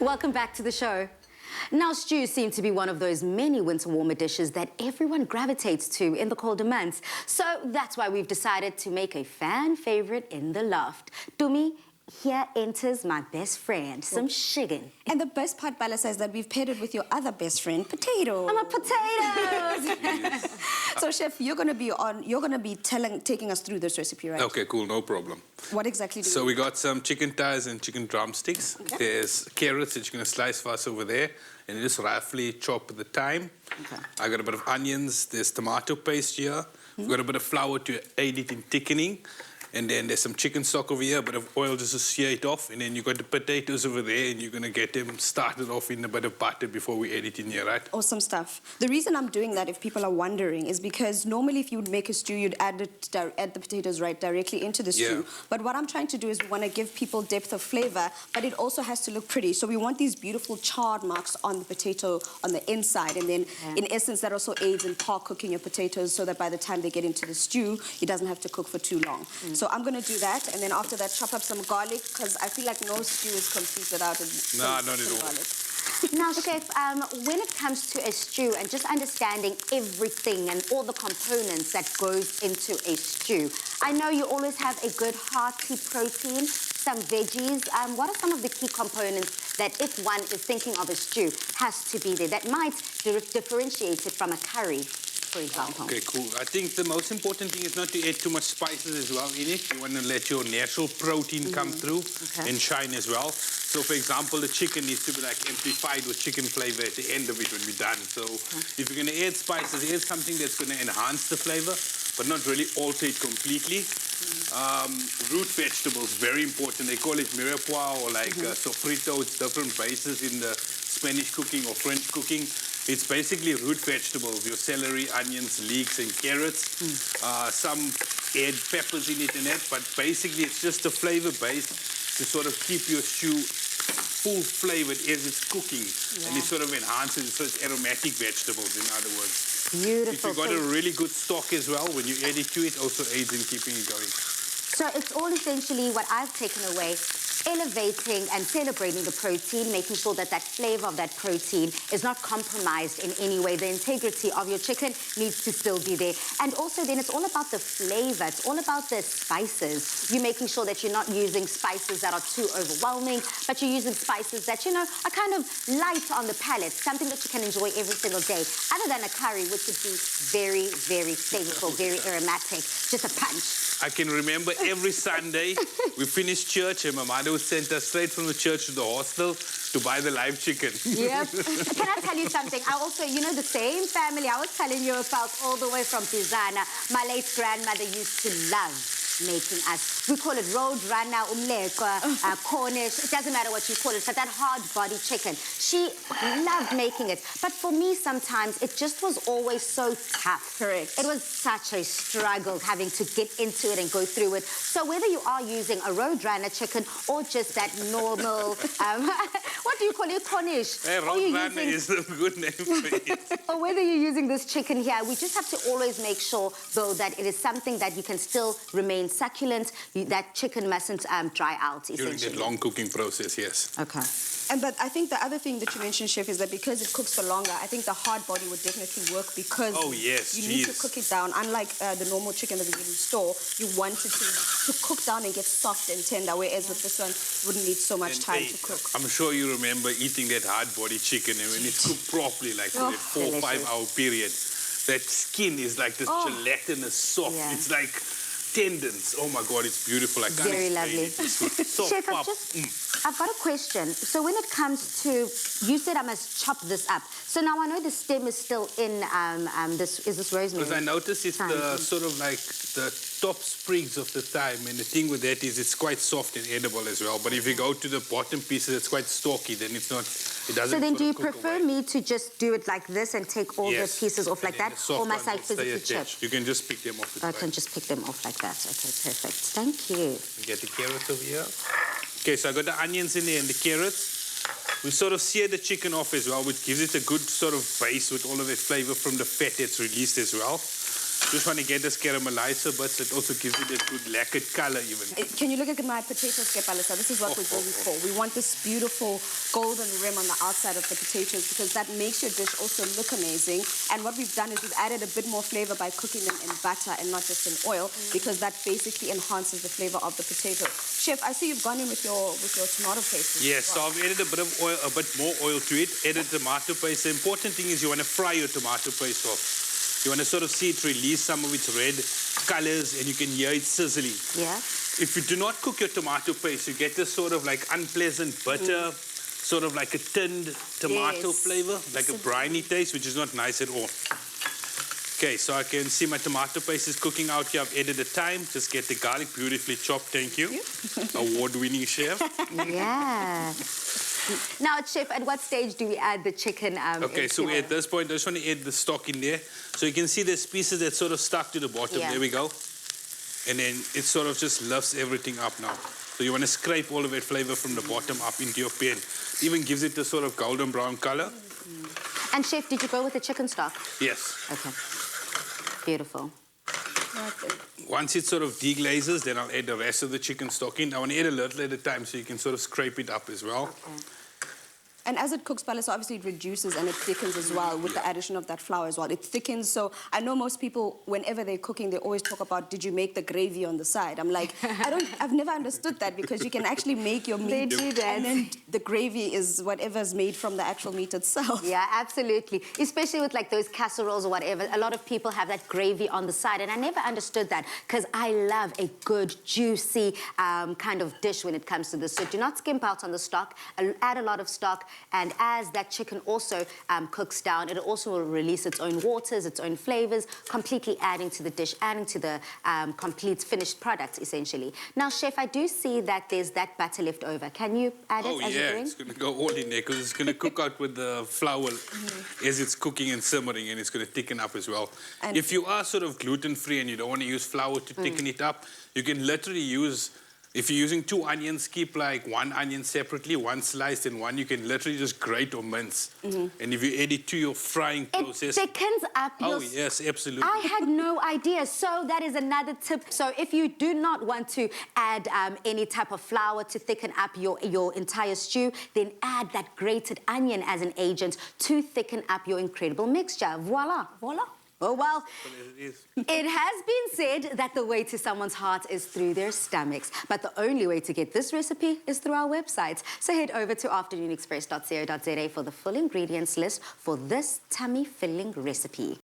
Welcome back to the show. Now, stews seem to be one of those many winter warmer dishes that everyone gravitates to in the colder months. So that's why we've decided to make a fan favorite in the loft. Tumi, here enters my best friend, some chicken. And the best part, Balasa, is that we've paired it with your other best friend, potatoes. I'm a potatoes. So, Chef, you're going to be taking us through this recipe, right? Okay, cool, no problem. What exactly do So we got some chicken thighs and chicken drumsticks. Okay. There's carrots that you're going to slice for us over there, and just roughly chop the thyme. Okay. I got a bit of onions. There's tomato paste here. We've got a bit of flour to aid it in thickening. And then there's some chicken stock over here, a bit of oil just to sear it off. And then you've got the potatoes over there, and you're going to get them started off in a bit of butter before we add it in here, right? Awesome stuff. The reason I'm doing that, if people are wondering, is because normally if you would make a stew, you'd add the potatoes right directly into the stew. But what I'm trying to do is we want to give people depth of flavor, but it also has to look pretty. So we want these beautiful charred marks on the potato on the inside. And then, in essence, that also aids in par cooking your potatoes so that by the time they get into the stew, it doesn't have to cook for too long. So I'm going to do that, and then after that, chop up some garlic, because I feel like no stew is complete without not at all. Garlic. Now, Chef, when it comes to a stew and just understanding everything and all the components that goes into a stew, I know you always have a good hearty protein, some veggies. What are some of the key components that if one is thinking of a stew has to be there that might differentiate it from a curry, for example? Okay, cool. I think the most important thing is not to add too much spices as well in it. You want to let your natural protein come through and shine as well. So, for example, the chicken needs to be like amplified with chicken flavor at the end of it when we're done. So, if you're going to add spices, add something that's going to enhance the flavor, but not really alter it completely. Root vegetables, very important. They call it mirepoix or like sofrito. It's different bases in the Spanish cooking or French cooking. It's basically root vegetables, your celery, onions, leeks, and carrots. Some add peppers in it and that, but basically it's just a flavor base to sort of keep your stew full flavored as it's cooking. And it sort of enhances it, so it's aromatic vegetables, in other words. Beautiful. If you've got a really good stock as well, when you add it to it, also aids in keeping it going. So it's all essentially what I've taken away, elevating and celebrating the protein, making sure that that flavor of that protein is not compromised in any way. The integrity of your chicken needs to still be there. And also then it's all about the flavor. It's all about the spices. You're making sure that you're not using spices that are too overwhelming, but you're using spices that, you know, are kind of light on the palate, something that you can enjoy every single day, other than a curry, which would be very, very flavorful, very aromatic, just a punch. I can remember every Sunday we finished church and my mother would send us straight from the church to the hostel to buy the live chicken. Yep. Can I tell you something? I also, you know, the same family I was telling you about all the way from Bizana, my late grandmother used to love making us. We call it road runner, umlekwa, Cornish. It doesn't matter what you call it, but that hard-body chicken. She loved making it. But for me, sometimes, it just was always so tough. Correct. It was such a struggle having to get into it and go through it. So whether you are using a road runner chicken or just that normal, what do you call it, Cornish? Hey, road runner is a good name for it. Or whether you're using this chicken here, we just have to always make sure, though, that it is something that you can still remain succulent. That chicken mustn't dry out, essentially. During that long cooking process, yes. Okay. But I think the other thing that you mentioned, Chef, is that because it cooks for longer, I think the hard body would definitely work because you need to cook it down. Unlike the normal chicken that we get in the store, you want it to cook down and get soft and tender, whereas with this one, it wouldn't need so much time to cook. I'm sure you remember eating that hard body chicken, and when it's cooked properly, like for that 4 or 5 hour period, that skin is like this gelatinous soft. Yeah. It's like tendons. Oh my God, it's beautiful. I can't Very explain lovely. it. It's so Chef, I've got a question. So when it comes to, you said I must chop this up. So now I know the stem is still in this, is this rosemary? Because I noticed it's the sort of like the top sprigs of the thyme, and the thing with that is it's quite soft and edible as well. But if you go to the bottom pieces, it's quite stalky, then it's not, it doesn't. So then do you cook prefer away. me to just do it like this and take all the pieces off like that? Or must I stay physically chip? attached. You can just pick them off. I can just pick them off like that. Okay, perfect. Thank you. Get the carrots over here. Okay, so I got the onions in there and the carrots. We sort of sear the chicken off as well, which gives it a good sort of base with all of that flavor from the fat that's released as well. Just want to get this caramelized a bit, so it also gives it a good lacquered color even. Can you look at my potatoes, Palisa? This is what we're going for. We want this beautiful golden rim on the outside of the potatoes because that makes your dish also look amazing. And what we've done is we've added a bit more flavor by cooking them in butter and not just in oil because that basically enhances the flavor of the potato. Chef, I see you've gone in with your tomato paste. Yes, so I've added a bit of oil, a bit more oil to it, added tomato paste. The important thing is you want to fry your tomato paste off. You want to sort of see it release some of its red colors and you can hear it sizzling. Yeah. If you do not cook your tomato paste, you get this sort of like unpleasant bitter, sort of like a tinned tomato flavor, like a briny taste, which is not nice at all. Okay, so I can see my tomato paste is cooking out here. I've added the thyme. Just get the garlic beautifully chopped. Thank you. Award-winning chef. Yeah. Now, Chef, at what stage do we add the chicken? Okay, so at this point, I just want to add the stock in there. So you can see there's pieces that sort of stuck to the bottom. Yeah. There we go. And then it sort of just lifts everything up now. So you want to scrape all of that flavor from the bottom up into your pan. It even gives it the sort of golden brown color. And Chef, did you go with the chicken stock? Yes. Okay. Beautiful. Once it sort of deglazes, then I'll add the rest of the chicken stock in. I want to add a little at a time so you can sort of scrape it up as well. Okay. And as it cooks, Palisa, obviously it reduces and it thickens as well with the addition of that flour as well. It thickens, so I know most people, whenever they're cooking, they always talk about, did you make the gravy on the side? I'm like, I've never understood that because you can actually make your meat. They do that. And then the gravy is whatever's made from the actual meat itself. Yeah, absolutely. Especially with like those casseroles or whatever, a lot of people have that gravy on the side, and I never understood that because I love a good, juicy kind of dish when it comes to this. So do not skimp out on the stock. Add a lot of stock. And as that chicken also cooks down, it also will release its own waters, its own flavors, completely adding to the dish, adding to the complete finished product, essentially. Now, Chef, I do see that there's that butter left over. Can you add it as you're doing? It's going to go all in there because it's going to cook out with the flour as it's cooking and simmering, and it's going to thicken up as well. And if you are sort of gluten-free and you don't want to use flour to thicken it up, you can literally use... If you're using 2 onions, keep like 1 onion separately, 1 sliced, and 1 you can literally just grate or mince. And if you add it to your frying process... It thickens up your... Oh, yes, absolutely. I had no idea. So that is another tip. So if you do not want to add any type of flour to thicken up your entire stew, then add that grated onion as an agent to thicken up your incredible mixture. Voila. Voila. Oh, well, it has been said that the way to someone's heart is through their stomachs. But the only way to get this recipe is through our website. So head over to afternoonexpress.co.za for the full ingredients list for this tummy-filling recipe.